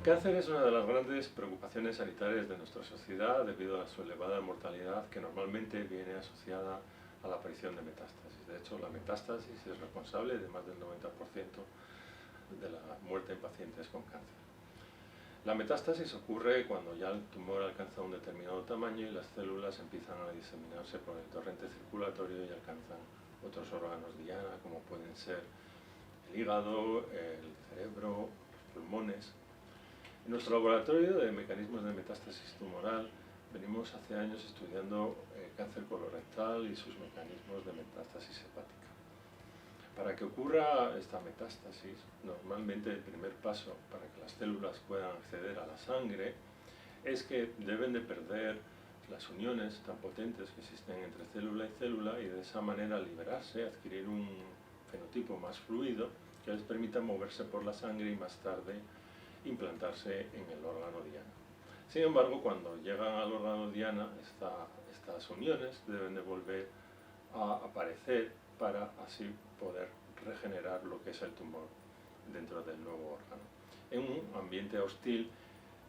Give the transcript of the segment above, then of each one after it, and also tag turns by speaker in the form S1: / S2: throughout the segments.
S1: cáncer es una de las grandes preocupaciones sanitarias de nuestra sociedad debido a su elevada mortalidad que normalmente viene asociada a la aparición de metástasis. De hecho, la metástasis es responsable de más del 90% de la muerte en pacientes con cáncer. La metástasis ocurre cuando ya el tumor alcanza un determinado tamaño y las células empiezan a diseminarse por el torrente circulatorio y alcanzan otros órganos diana, como pueden ser el hígado, el cerebro, los pulmones. En nuestro laboratorio de mecanismos de metástasis tumoral venimos hace años estudiando cáncer colorectal y sus mecanismos de metástasis hepática. Para que ocurra esta metástasis, normalmente el primer paso para que las células puedan acceder a la sangre es que deben de perder las uniones tan potentes que existen entre célula y célula y de esa manera liberarse, adquirir un fenotipo más fluido que les permita moverse por la sangre y más tarde implantarse en el órgano diana. Sin embargo, cuando llegan al órgano diana, estas uniones deben de volver a aparecer para así poder regenerar lo que es el tumor dentro del nuevo órgano, en un ambiente hostil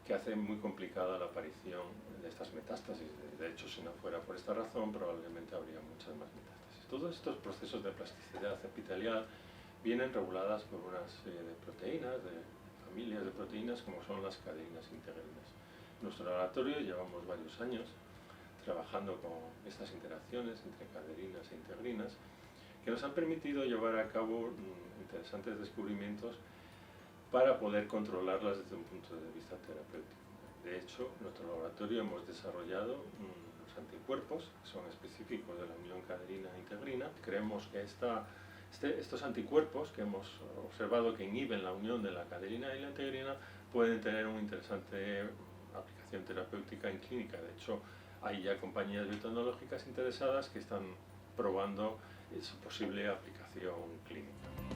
S1: que hace muy complicada la aparición de estas metástasis. De hecho, si no fuera por esta razón, probablemente habría muchas más metástasis. Todos estos procesos de plasticidad epitelial vienen reguladas por una serie de proteínas, de familias de proteínas, como son las caderinas e integrinas. En nuestro laboratorio llevamos varios años trabajando con estas interacciones entre caderinas e integrinas que nos han permitido llevar a cabo interesantes descubrimientos para poder controlarlas desde un punto de vista terapéutico. De hecho, en nuestro laboratorio hemos desarrollado unos anticuerpos que son específicos de la unión caderina e integrina. Creemos que estos anticuerpos que hemos observado que inhiben la unión de la caderina y la integrina pueden tener una interesante aplicación terapéutica en clínica. De hecho, hay ya compañías biotecnológicas interesadas que están probando su posible aplicación clínica.